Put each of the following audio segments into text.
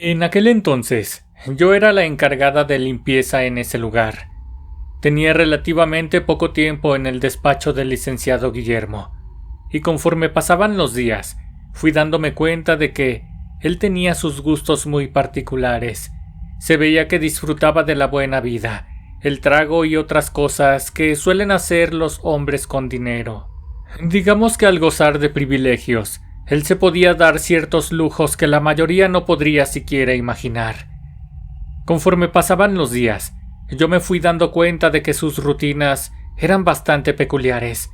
En aquel entonces, yo era la encargada de limpieza en ese lugar. Tenía relativamente poco tiempo en el despacho del licenciado Guillermo, y conforme pasaban los días, fui dándome cuenta de que él tenía sus gustos muy particulares. Se veía que disfrutaba de la buena vida, el trago y otras cosas que suelen hacer los hombres con dinero. Digamos que al gozar de privilegios, él se podía dar ciertos lujos que la mayoría no podría siquiera imaginar. Conforme pasaban los días, yo me fui dando cuenta de que sus rutinas eran bastante peculiares,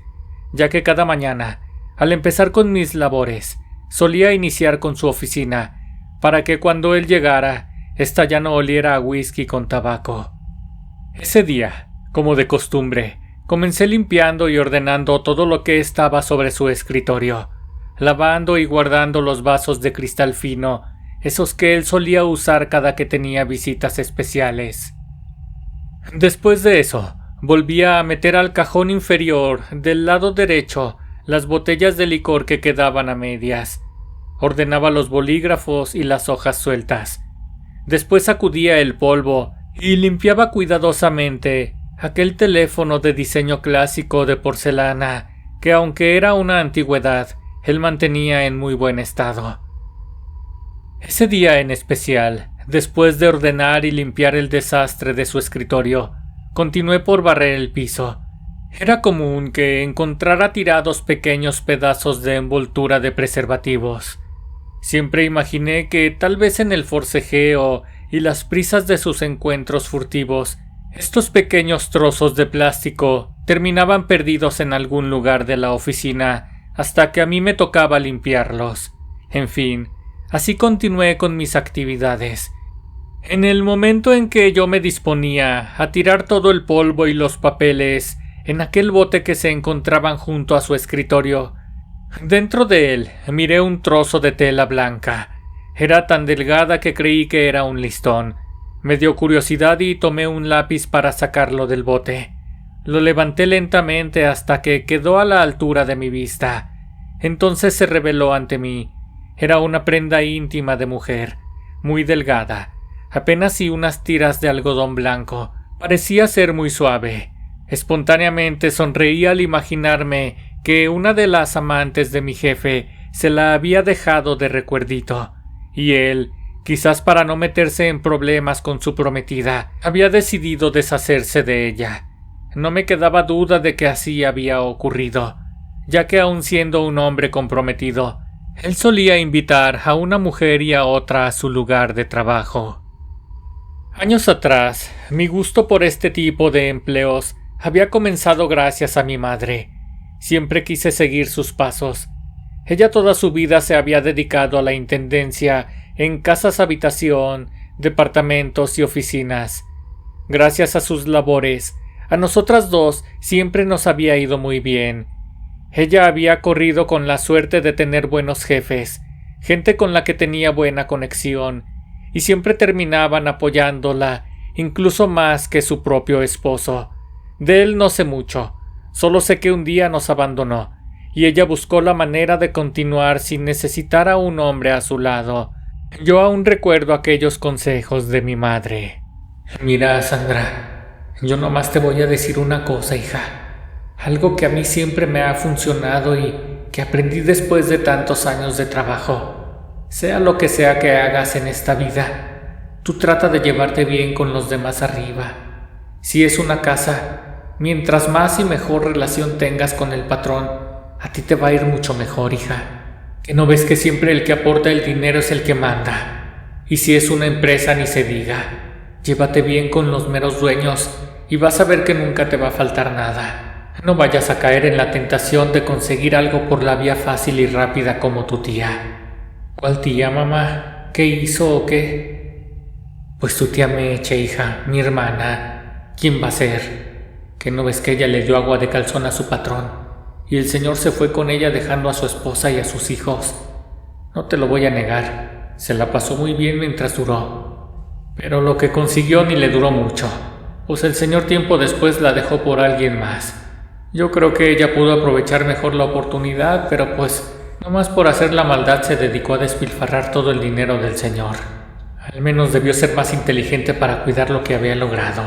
ya que cada mañana, al empezar con mis labores, solía iniciar con su oficina, para que cuando él llegara, ésta ya no oliera a whisky con tabaco. Ese día, como de costumbre, comencé limpiando y ordenando todo lo que estaba sobre su escritorio, lavando y guardando los vasos de cristal fino, esos que él solía usar cada que tenía visitas especiales. Después de eso, volvía a meter al cajón inferior del lado derecho las botellas de licor que quedaban a medias. Ordenaba los bolígrafos y las hojas sueltas. Después sacudía el polvo y limpiaba cuidadosamente aquel teléfono de diseño clásico de porcelana que, aunque era una antigüedad, él mantenía en muy buen estado. Ese día en especial, después de ordenar y limpiar el desastre de su escritorio, continué por barrer el piso. Era común que encontrara tirados pequeños pedazos de envoltura de preservativos. Siempre imaginé que tal vez en el forcejeo y las prisas de sus encuentros furtivos, estos pequeños trozos de plástico terminaban perdidos en algún lugar de la oficina hasta que a mí me tocaba limpiarlos. En fin, así continué con mis actividades. En el momento en que yo me disponía a tirar todo el polvo y los papeles en aquel bote que se encontraban junto a su escritorio, dentro de él miré un trozo de tela blanca. Era tan delgada que creí que era un listón. Me dio curiosidad y tomé un lápiz para sacarlo del bote. Lo levanté lentamente hasta que quedó a la altura de mi vista. Entonces se reveló ante mí. Era una prenda íntima de mujer, muy delgada, apenas si unas tiras de algodón blanco. Parecía ser muy suave. Espontáneamente sonreí al imaginarme que una de las amantes de mi jefe se la había dejado de recuerdito, y él, quizás para no meterse en problemas con su prometida, había decidido deshacerse de ella. No me quedaba duda de que así había ocurrido, ya que aun siendo un hombre comprometido, él solía invitar a una mujer y a otra a su lugar de trabajo. Años atrás, mi gusto por este tipo de empleos había comenzado gracias a mi madre. Siempre quise seguir sus pasos. Ella toda su vida se había dedicado a la intendencia en casas habitación, departamentos y oficinas. Gracias a sus labores, a nosotras dos siempre nos había ido muy bien. Ella había corrido con la suerte de tener buenos jefes, gente con la que tenía buena conexión, y siempre terminaban apoyándola, incluso más que su propio esposo. De él no sé mucho, solo sé que un día nos abandonó, y ella buscó la manera de continuar sin necesitar a un hombre a su lado. Yo aún recuerdo aquellos consejos de mi madre. Mira, Sandra, yo nomás te voy a decir una cosa, hija. Algo que a mí siempre me ha funcionado y que aprendí después de tantos años de trabajo. Sea lo que sea que hagas en esta vida, tú trata de llevarte bien con los demás arriba. Si es una casa, mientras más y mejor relación tengas con el patrón, a ti te va a ir mucho mejor, hija. ¿Que no ves que siempre el que aporta el dinero es el que manda? Y si es una empresa, ni se diga. Llévate bien con los meros dueños y vas a ver que nunca te va a faltar nada. No vayas a caer en la tentación de conseguir algo por la vía fácil y rápida como tu tía. ¿Cuál tía, mamá? ¿Qué hizo o qué? Pues tu tía Meche, hija, mi hermana. ¿Quién va a ser? ¿Que no ves que ella le dio agua de calzón a su patrón? Y el señor se fue con ella dejando a su esposa y a sus hijos. No te lo voy a negar, se la pasó muy bien mientras duró. Pero lo que consiguió ni le duró mucho, pues el señor tiempo después la dejó por alguien más. Yo creo que ella pudo aprovechar mejor la oportunidad, pero pues, nomás por hacer la maldad se dedicó a despilfarrar todo el dinero del señor. Al menos debió ser más inteligente para cuidar lo que había logrado.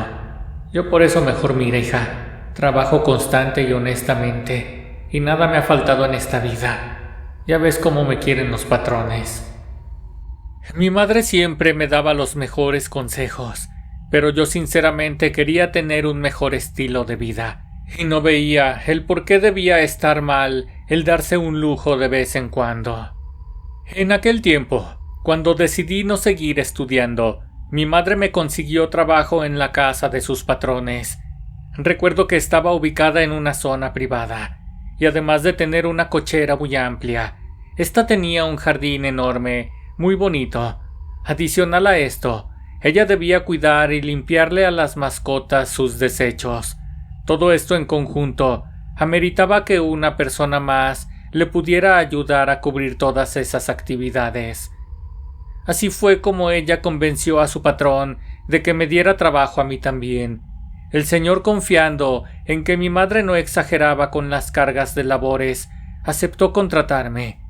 Yo por eso mejor mira, hija. Trabajo constante y honestamente, y nada me ha faltado en esta vida. Ya ves cómo me quieren los patrones. Mi madre siempre me daba los mejores consejos, pero yo sinceramente quería tener un mejor estilo de vida, y no veía el por qué debía estar mal el darse un lujo de vez en cuando. En aquel tiempo, cuando decidí no seguir estudiando, mi madre me consiguió trabajo en la casa de sus patrones. Recuerdo que estaba ubicada en una zona privada, y además de tener una cochera muy amplia, esta tenía un jardín enorme, muy bonito. Adicional a esto, ella debía cuidar y limpiarle a las mascotas sus desechos. Todo esto en conjunto ameritaba que una persona más le pudiera ayudar a cubrir todas esas actividades. Así fue como ella convenció a su patrón de que me diera trabajo a mí también. El señor, confiando en que mi madre no exageraba con las cargas de labores, aceptó contratarme,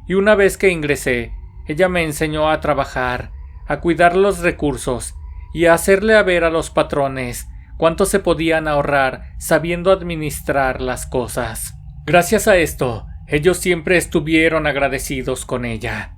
y una vez que ingresé, ella me enseñó a trabajar, a cuidar los recursos y a hacerle ver a los patrones cuánto se podían ahorrar sabiendo administrar las cosas. Gracias a esto, ellos siempre estuvieron agradecidos con ella.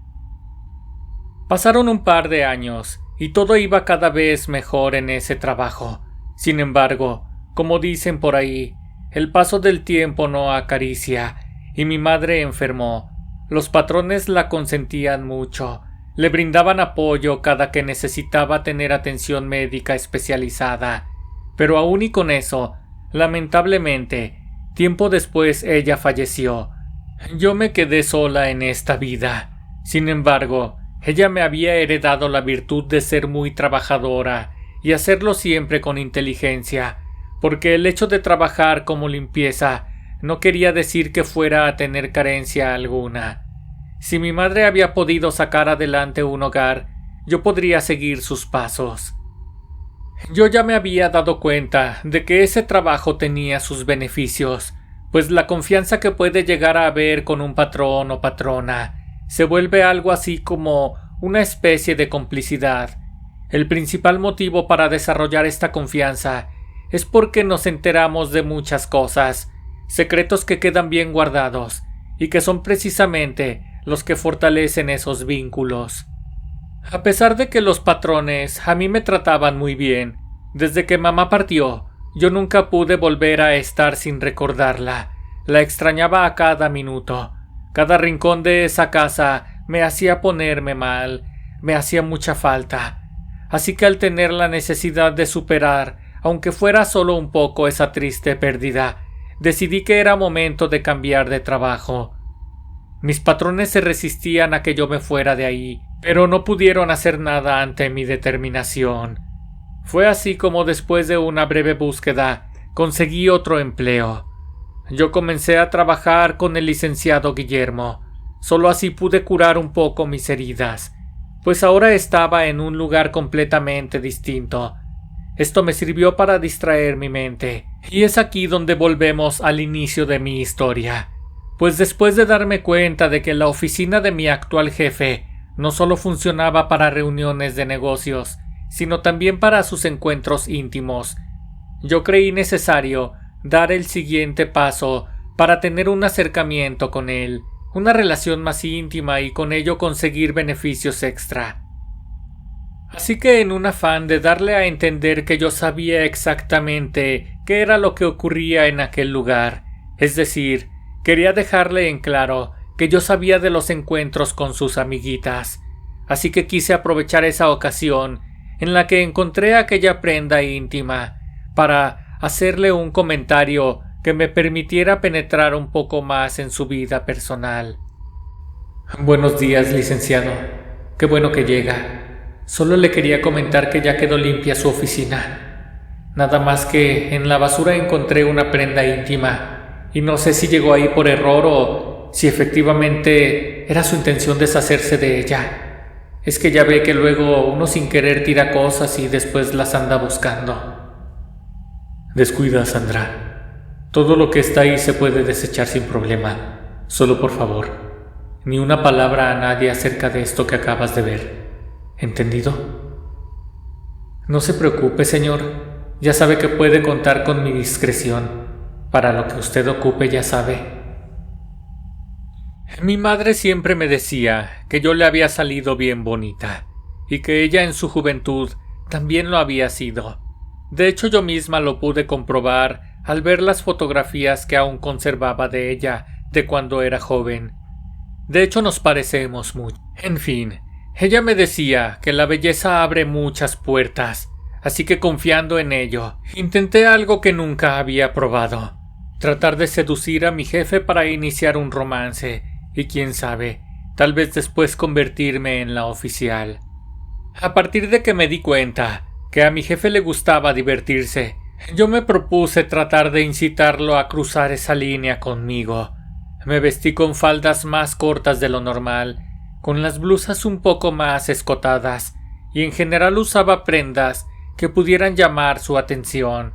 Pasaron un par de años y todo iba cada vez mejor en ese trabajo. Sin embargo, como dicen por ahí, el paso del tiempo no acaricia y mi madre enfermó. Los patrones la consentían mucho, le brindaban apoyo cada que necesitaba tener atención médica especializada, pero aún y con eso, lamentablemente, tiempo después ella falleció. Yo me quedé sola en esta vida. Sin embargo, ella me había heredado la virtud de ser muy trabajadora y hacerlo siempre con inteligencia, porque el hecho de trabajar como limpieza no quería decir que fuera a tener carencia alguna. Si mi madre había podido sacar adelante un hogar, yo podría seguir sus pasos. Yo ya me había dado cuenta de que ese trabajo tenía sus beneficios, pues la confianza que puede llegar a haber con un patrón o patrona se vuelve algo así como una especie de complicidad. El principal motivo para desarrollar esta confianza es porque nos enteramos de muchas cosas, secretos que quedan bien guardados y que son precisamente los que fortalecen esos vínculos. A pesar de que los patrones a mí me trataban muy bien, desde que mamá partió, yo nunca pude volver a estar sin recordarla. La extrañaba a cada minuto. Cada rincón de esa casa me hacía ponerme mal, me hacía mucha falta. Así que al tener la necesidad de superar, aunque fuera solo un poco, esa triste pérdida, decidí que era momento de cambiar de trabajo. Mis patrones se resistían a que yo me fuera de ahí, pero no pudieron hacer nada ante mi determinación. Fue así como después de una breve búsqueda, conseguí otro empleo. Yo comencé a trabajar con el licenciado Guillermo. Solo así pude curar un poco mis heridas, pues ahora estaba en un lugar completamente distinto. Esto me sirvió para distraer mi mente, y es aquí donde volvemos al inicio de mi historia. Pues después de darme cuenta de que la oficina de mi actual jefe no solo funcionaba para reuniones de negocios, sino también para sus encuentros íntimos, yo creí necesario dar el siguiente paso para tener un acercamiento con él, una relación más íntima y con ello conseguir beneficios extra. Así que en un afán de darle a entender que yo sabía exactamente qué era lo que ocurría en aquel lugar, es decir, quería dejarle en claro que yo sabía de los encuentros con sus amiguitas, así que quise aprovechar esa ocasión en la que encontré aquella prenda íntima para hacerle un comentario que me permitiera penetrar un poco más en su vida personal. Buenos días, licenciado. Qué bueno que llega. Solo le quería comentar que ya quedó limpia su oficina. Nada más que en la basura encontré una prenda íntima y no sé si llegó ahí por error o si efectivamente era su intención deshacerse de ella. Es que ya ve que luego uno sin querer tira cosas y después las anda buscando. Descuida, Sandra. Todo lo que está ahí se puede desechar sin problema. Solo por favor, ni una palabra a nadie acerca de esto que acabas de ver. ¿Entendido? No se preocupe, señor. Ya sabe que puede contar con mi discreción. Para lo que usted ocupe, ya sabe. Mi madre siempre me decía que yo le había salido bien bonita, y que ella en su juventud también lo había sido. De hecho, yo misma lo pude comprobar al ver las fotografías que aún conservaba de ella de cuando era joven. De hecho, nos parecemos mucho. En fin, ella me decía que la belleza abre muchas puertas, así que confiando en ello, intenté algo que nunca había probado: tratar de seducir a mi jefe para iniciar un romance, y quién sabe, tal vez después convertirme en la oficial. A partir de que me di cuenta que a mi jefe le gustaba divertirse, yo me propuse tratar de incitarlo a cruzar esa línea conmigo. Me vestí con faldas más cortas de lo normal, con las blusas un poco más escotadas, y en general usaba prendas que pudieran llamar su atención.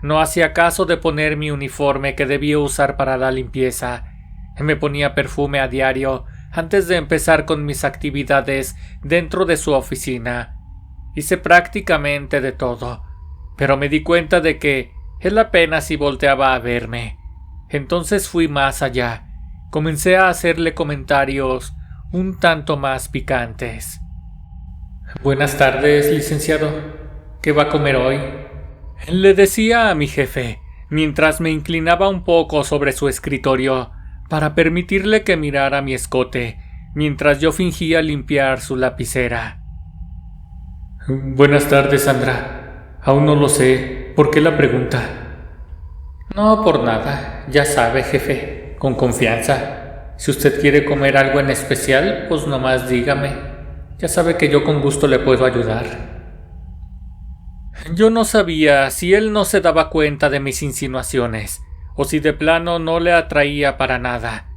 No hacía caso de poner mi uniforme que debía usar para la limpieza. Me ponía perfume a diario antes de empezar con mis actividades dentro de su oficina. Hice prácticamente de todo, pero me di cuenta de que él apenas si volteaba a verme. Entonces fui más allá. Comencé a hacerle comentarios un tanto más picantes. «Buenas tardes, licenciado. ¿Qué va a comer hoy?», le decía a mi jefe, mientras me inclinaba un poco sobre su escritorio para permitirle que mirara mi escote, mientras yo fingía limpiar su lapicera. «Buenas tardes, Sandra. Aún no lo sé. ¿Por qué la pregunta?». «No, por nada. Ya sabe, jefe. Con confianza. Si usted quiere comer algo en especial, pues nomás dígame. Ya sabe que yo con gusto le puedo ayudar». Yo no sabía si él no se daba cuenta de mis insinuaciones, o si de plano no le atraía para nada.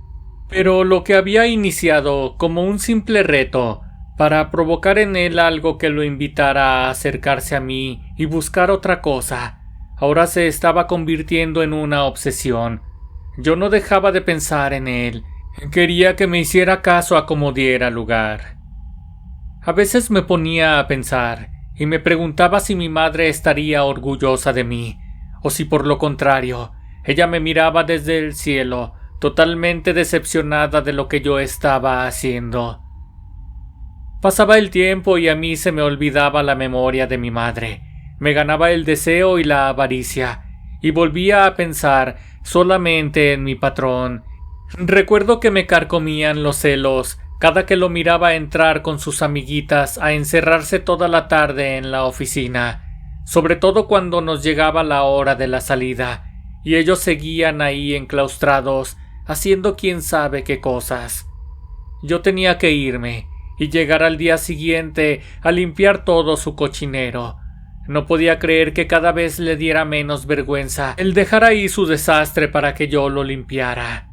Pero lo que había iniciado como un simple reto para provocar en él algo que lo invitara a acercarse a mí y buscar otra cosa, ahora se estaba convirtiendo en una obsesión. Yo no dejaba de pensar en él. Quería que me hiciera caso a como diera lugar. A veces me ponía a pensar y me preguntaba si mi madre estaría orgullosa de mí, o si por lo contrario, ella me miraba desde el cielo, totalmente decepcionada de lo que yo estaba haciendo. Pasaba el tiempo y a mí se me olvidaba la memoria de mi madre, me ganaba el deseo y la avaricia, y volvía a pensar solamente en mi patrón. Recuerdo que me carcomían los celos cada que lo miraba entrar con sus amiguitas a encerrarse toda la tarde en la oficina, sobre todo cuando nos llegaba la hora de la salida, y ellos seguían ahí enclaustrados, haciendo quién sabe qué cosas. Yo tenía que irme y llegar al día siguiente a limpiar todo su cochinero. No podía creer que cada vez le diera menos vergüenza el dejar ahí su desastre para que yo lo limpiara.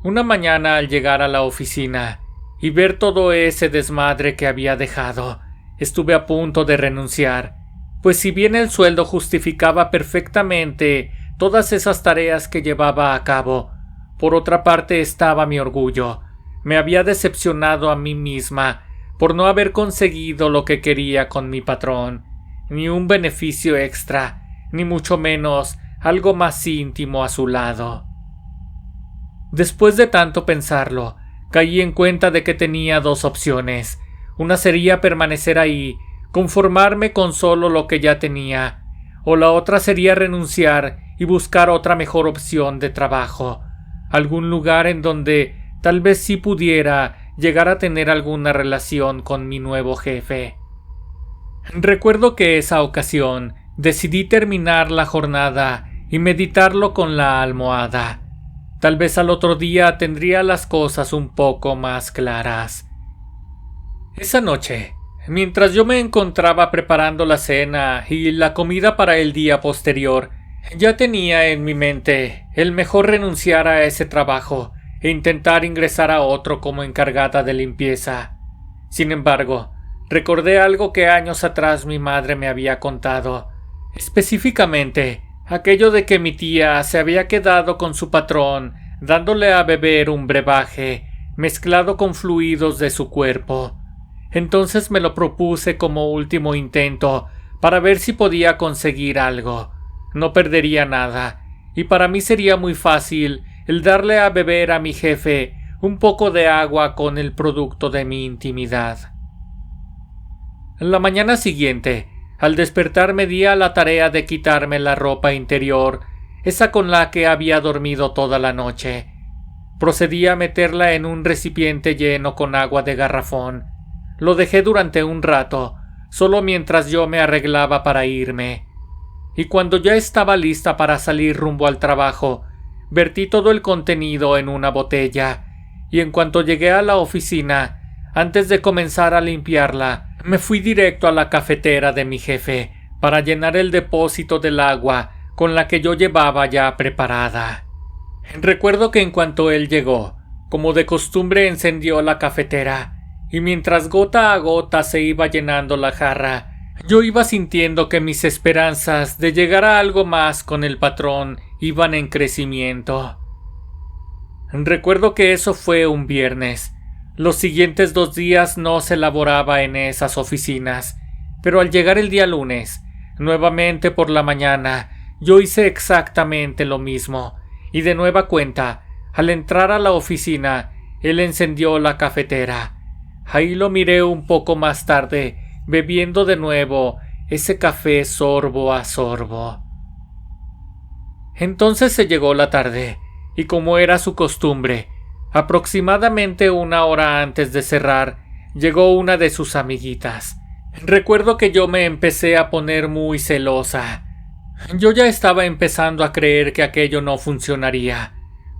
Una mañana, al llegar a la oficina y ver todo ese desmadre que había dejado, estuve a punto de renunciar, pues si bien el sueldo justificaba perfectamente todas esas tareas que llevaba a cabo, por otra parte estaba mi orgullo. Me había decepcionado a mí misma por no haber conseguido lo que quería con mi patrón, ni un beneficio extra, ni mucho menos algo más íntimo a su lado. Después de tanto pensarlo, caí en cuenta de que tenía dos opciones. Una sería permanecer ahí, conformarme con solo lo que ya tenía, o la otra sería renunciar y buscar otra mejor opción de trabajo, algún lugar en donde tal vez sí pudiera llegar a tener alguna relación con mi nuevo jefe. Recuerdo que esa ocasión decidí terminar la jornada y meditarlo con la almohada. Tal vez al otro día tendría las cosas un poco más claras. Esa noche, mientras yo me encontraba preparando la cena y la comida para el día posterior, ya tenía en mi mente el mejor renunciar a ese trabajo e intentar ingresar a otro como encargada de limpieza. Sin embargo, recordé algo que años atrás mi madre me había contado, específicamente aquello de que mi tía se había quedado con su patrón dándole a beber un brebaje mezclado con fluidos de su cuerpo. Entonces me lo propuse como último intento para ver si podía conseguir algo. No perdería nada, y para mí sería muy fácil el darle a beber a mi jefe un poco de agua con el producto de mi intimidad. La mañana siguiente, al despertar me di a la tarea de quitarme la ropa interior, esa con la que había dormido toda la noche. Procedí a meterla en un recipiente lleno con agua de garrafón. Lo dejé durante un rato, solo mientras yo me arreglaba para irme. Y cuando ya estaba lista para salir rumbo al trabajo, vertí todo el contenido en una botella, y en cuanto llegué a la oficina, antes de comenzar a limpiarla, me fui directo a la cafetera de mi jefe para llenar el depósito del agua con la que yo llevaba ya preparada. Recuerdo que en cuanto él llegó, como de costumbre encendió la cafetera, y mientras gota a gota se iba llenando la jarra, yo iba sintiendo que mis esperanzas de llegar a algo más con el patrón iban en crecimiento. Recuerdo que eso fue un viernes. Los siguientes 2 días no se laboraba en esas oficinas, pero al llegar el día lunes, nuevamente por la mañana, yo hice exactamente lo mismo, y de nueva cuenta, al entrar a la oficina, él encendió la cafetera. Ahí lo miré un poco más tarde, bebiendo de nuevo ese café sorbo a sorbo. Entonces se llegó la tarde, y como era su costumbre, aproximadamente 1 hora antes de cerrar, llegó una de sus amiguitas. Recuerdo que yo me empecé a poner muy celosa. Yo ya estaba empezando a creer que aquello no funcionaría,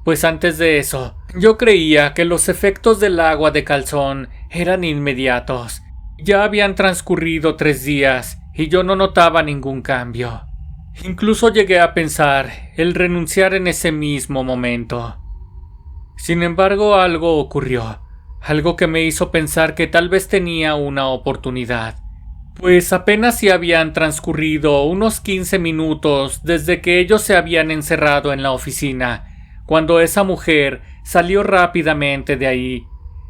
pues antes de eso, yo creía que los efectos del agua de calzón eran inmediatos. Ya habían transcurrido 3 días y yo no notaba ningún cambio. Incluso llegué a pensar el renunciar en ese mismo momento. Sin embargo, algo ocurrió, algo que me hizo pensar que tal vez tenía una oportunidad, pues apenas si habían transcurrido unos 15 minutos desde que ellos se habían encerrado en la oficina, cuando esa mujer salió rápidamente de ahí.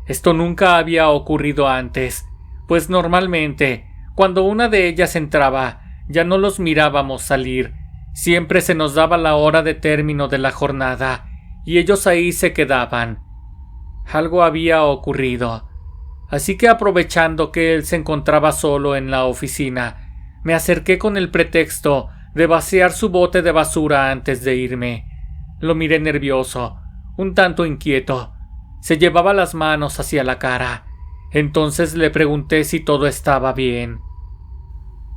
Esto nunca había ocurrido antes, pues normalmente, cuando una de ellas entraba, ya no los mirábamos salir, siempre se nos daba la hora de término de la jornada, y ellos ahí se quedaban. Algo había ocurrido, así que aprovechando que él se encontraba solo en la oficina, me acerqué con el pretexto de vaciar su bote de basura antes de irme. Lo miré nervioso, un tanto inquieto. Se llevaba las manos hacia la cara. Entonces le pregunté si todo estaba bien.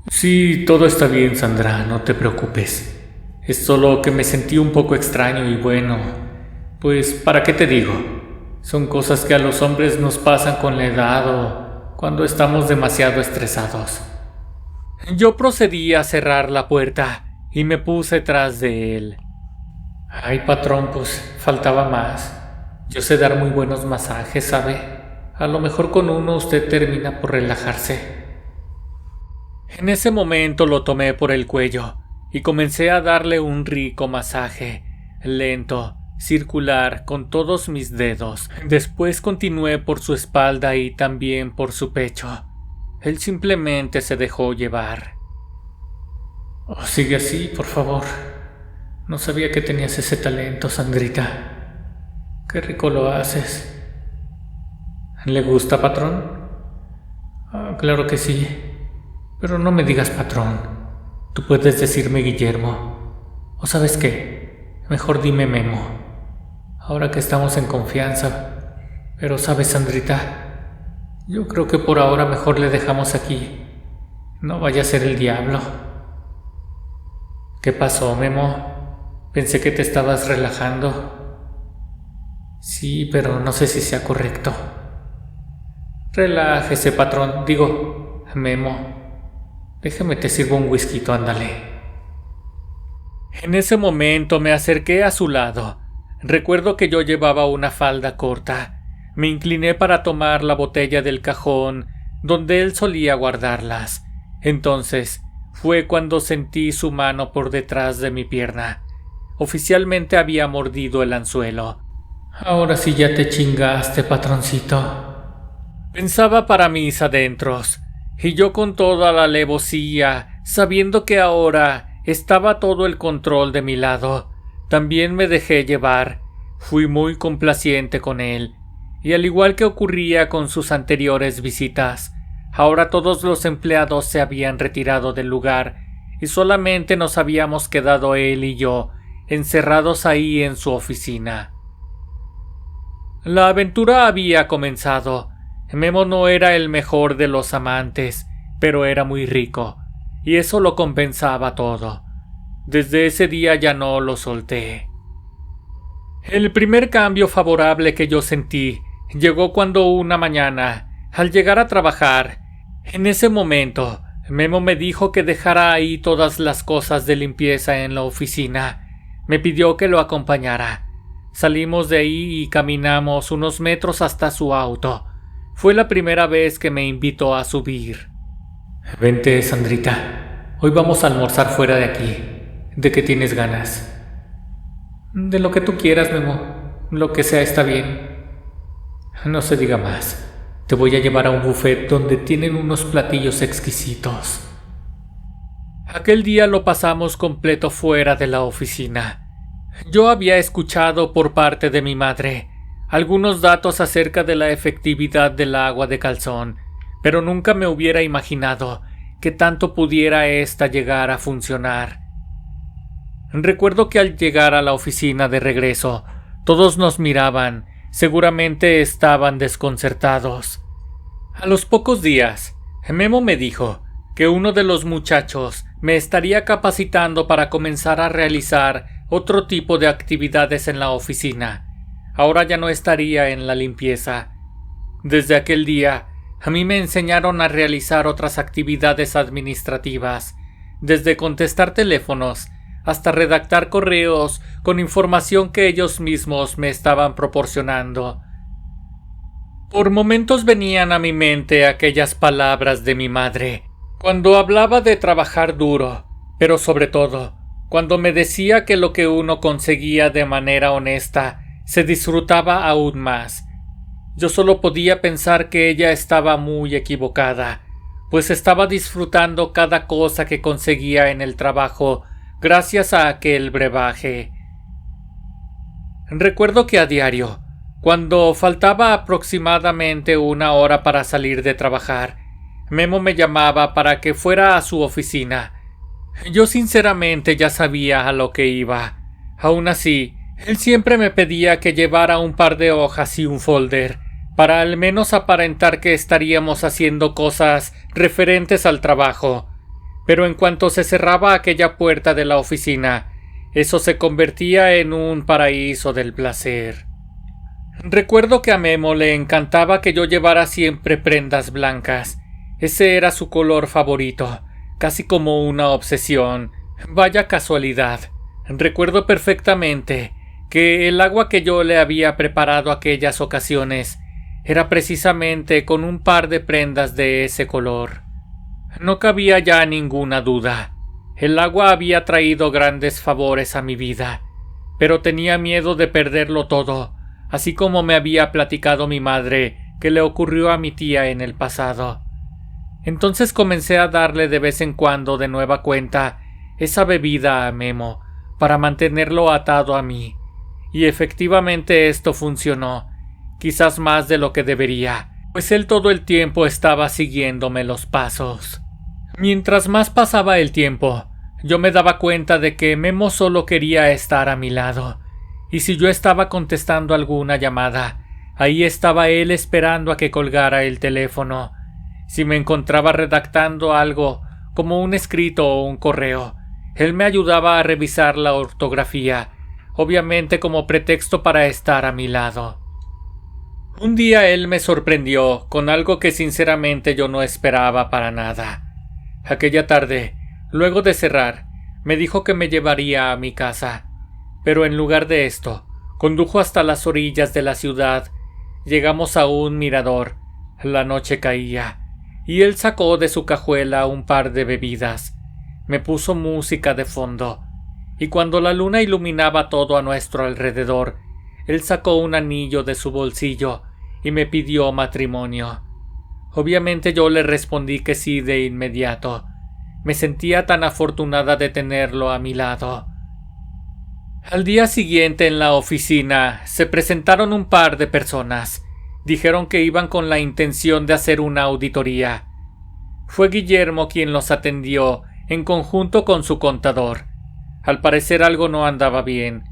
Sí, todo está bien, Sandra, no te preocupes. Es solo que me sentí un poco extraño y bueno, pues, ¿para qué te digo? Son cosas que a los hombres nos pasan con la edad o cuando estamos demasiado estresados. Yo procedí a cerrar la puerta y me puse tras de él. Ay, patrón, pues faltaba más. Yo sé dar muy buenos masajes, ¿sabe? A lo mejor con uno usted termina por relajarse. En ese momento lo tomé por el cuello y comencé a darle un rico masaje, lento, circular, con todos mis dedos. Después continué por su espalda y también por su pecho. Él simplemente se dejó llevar. Oh, sigue así, por favor. No sabía que tenías ese talento, Sandrita. Qué rico lo haces. ¿Le gusta, patrón? Ah, claro que sí. Pero no me digas patrón. Tú puedes decirme Guillermo. ¿O sabes qué? Mejor dime Memo. Ahora que estamos en confianza. Pero sabes, Sandrita, yo creo que por ahora mejor le dejamos aquí. No vaya a ser el diablo. ¿Qué pasó, Memo? Pensé que te estabas relajando. Sí, pero no sé si sea correcto. Relájese, patrón. Digo, Memo. Déjame te sirvo un whisky, ándale. En ese momento me acerqué a su lado. Recuerdo que yo llevaba una falda corta. Me incliné para tomar la botella del cajón donde él solía guardarlas. Entonces fue cuando sentí su mano por detrás de mi pierna. Oficialmente había mordido el anzuelo. Ahora sí ya te chingaste, patroncito. Pensaba para mis adentros, y yo con toda la alevosía, sabiendo que ahora estaba todo el control de mi lado, también me dejé llevar. Fui muy complaciente con él, y al igual que ocurría con sus anteriores visitas, ahora todos los empleados se habían retirado del lugar y solamente nos habíamos quedado él y yo, encerrados ahí en su oficina. La aventura había comenzado. Memo no era el mejor de los amantes, pero era muy rico, y eso lo compensaba todo. Desde ese día ya no lo solté. El primer cambio favorable que yo sentí llegó cuando una mañana, al llegar a trabajar, en ese momento, Memo me dijo que dejara ahí todas las cosas de limpieza en la oficina. Me pidió que lo acompañara. Salimos de ahí y caminamos unos metros hasta su auto. Fue la primera vez que me invitó a subir. Vente, Sandrita. Hoy vamos a almorzar fuera de aquí. ¿De qué tienes ganas? De lo que tú quieras, Memo. Lo que sea está bien. No se diga más. Te voy a llevar a un buffet donde tienen unos platillos exquisitos. Aquel día lo pasamos completo fuera de la oficina. Yo había escuchado por parte de mi madre algunos datos acerca de la efectividad del agua de calzón, pero nunca me hubiera imaginado que tanto pudiera ésta llegar a funcionar. Recuerdo que al llegar a la oficina de regreso, todos nos miraban, seguramente estaban desconcertados. A los pocos días, Memo me dijo que uno de los muchachos me estaría capacitando para comenzar a realizar otro tipo de actividades en la oficina. Ahora ya no estaría en la limpieza. Desde aquel día, a mí me enseñaron a realizar otras actividades administrativas, desde contestar teléfonos hasta redactar correos con información que ellos mismos me estaban proporcionando. Por momentos venían a mi mente aquellas palabras de mi madre, cuando hablaba de trabajar duro, pero sobre todo, cuando me decía que lo que uno conseguía de manera honesta se disfrutaba aún más. Yo solo podía pensar que ella estaba muy equivocada, pues estaba disfrutando cada cosa que conseguía en el trabajo gracias a aquel brebaje. Recuerdo que a diario, cuando faltaba aproximadamente una hora para salir de trabajar, Memo me llamaba para que fuera a su oficina. Yo sinceramente ya sabía a lo que iba. Aún así, él siempre me pedía que llevara un par de hojas y un folder, para al menos aparentar que estaríamos haciendo cosas referentes al trabajo. Pero en cuanto se cerraba aquella puerta de la oficina, eso se convertía en un paraíso del placer. Recuerdo que a Memo le encantaba que yo llevara siempre prendas blancas. Ese era su color favorito, casi como una obsesión. Vaya casualidad. Recuerdo perfectamente que el agua que yo le había preparado aquellas ocasiones era precisamente con un par de prendas de ese color. No cabía ya ninguna duda. El agua había traído grandes favores a mi vida, pero tenía miedo de perderlo todo, así como me había platicado mi madre que le ocurrió a mi tía en el pasado. Entonces comencé a darle de vez en cuando de nueva cuenta esa bebida a Memo para mantenerlo atado a mí, y efectivamente esto funcionó, quizás más de lo que debería, pues él todo el tiempo estaba siguiéndome los pasos. Mientras más pasaba el tiempo, yo me daba cuenta de que Memo solo quería estar a mi lado, y si yo estaba contestando alguna llamada, ahí estaba él esperando a que colgara el teléfono. Si me encontraba redactando algo, como un escrito o un correo, él me ayudaba a revisar la ortografía, obviamente como pretexto para estar a mi lado. Un día él me sorprendió con algo que sinceramente yo no esperaba para nada. Aquella tarde, luego de cerrar, me dijo que me llevaría a mi casa, pero en lugar de esto, condujo hasta las orillas de la ciudad. Llegamos a un mirador. La noche caía, y él sacó de su cajuela un par de bebidas. Me puso música de fondo, y cuando la luna iluminaba todo a nuestro alrededor, él sacó un anillo de su bolsillo y me pidió matrimonio. Obviamente yo le respondí que sí de inmediato. Me sentía tan afortunada de tenerlo a mi lado. Al día siguiente en la oficina se presentaron un par de personas. Dijeron que iban con la intención de hacer una auditoría. Fue Guillermo quien los atendió en conjunto con su contador. Al parecer algo no andaba bien,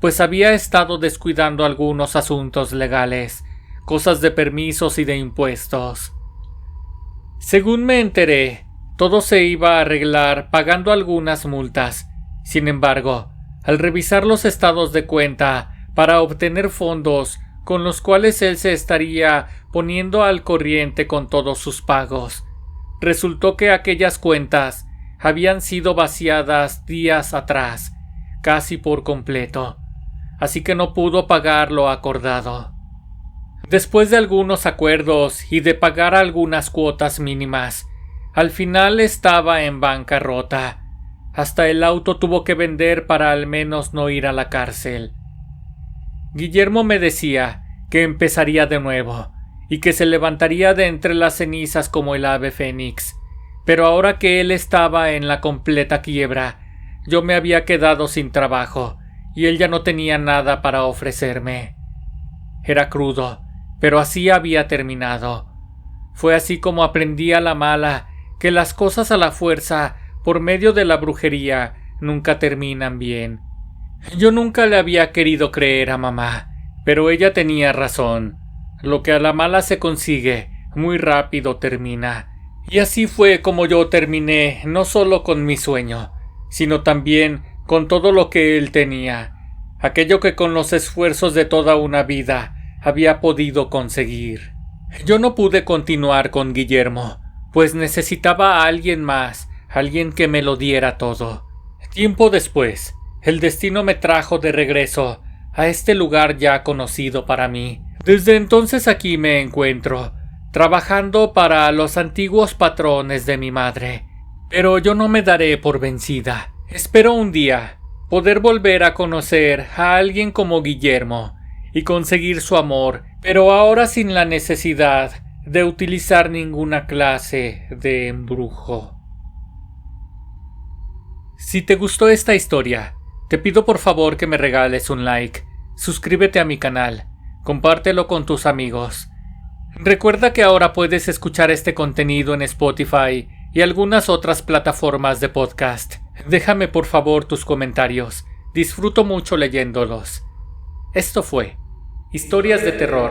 pues había estado descuidando algunos asuntos legales, cosas de permisos y de impuestos. Según me enteré, todo se iba a arreglar pagando algunas multas. Sin embargo, al revisar los estados de cuenta para obtener fondos con los cuales él se estaría poniendo al corriente con todos sus pagos, resultó que aquellas cuentas habían sido vaciadas días atrás, casi por completo, así que no pudo pagar lo acordado. Después de algunos acuerdos y de pagar algunas cuotas mínimas, al final estaba en bancarrota. Hasta el auto tuvo que vender para al menos no ir a la cárcel. Guillermo me decía que empezaría de nuevo y que se levantaría de entre las cenizas como el ave fénix, pero ahora que él estaba en la completa quiebra, yo me había quedado sin trabajo y él ya no tenía nada para ofrecerme. Era crudo, pero así había terminado. Fue así como aprendí a la mala que las cosas a la fuerza, por medio de la brujería, nunca terminan bien. Yo nunca le había querido creer a mamá, pero ella tenía razón. Lo que a la mala se consigue, muy rápido termina. Y así fue como yo terminé, no solo con mi sueño, sino también con todo lo que él tenía, aquello que con los esfuerzos de toda una vida había podido conseguir. Yo no pude continuar con Guillermo, pues necesitaba a alguien más, alguien que me lo diera todo. Tiempo después, el destino me trajo de regreso a este lugar ya conocido para mí. Desde entonces aquí me encuentro, trabajando para los antiguos patrones de mi madre. Pero yo no me daré por vencida. Espero un día poder volver a conocer a alguien como Guillermo y conseguir su amor, pero ahora sin la necesidad de utilizar ninguna clase de embrujo. Si te gustó esta historia, te pido por favor que me regales un like, suscríbete a mi canal, compártelo con tus amigos. Recuerda que ahora puedes escuchar este contenido en Spotify y algunas otras plataformas de podcast. Déjame por favor tus comentarios, disfruto mucho leyéndolos. Esto fue Historias de Terror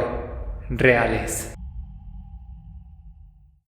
Reales.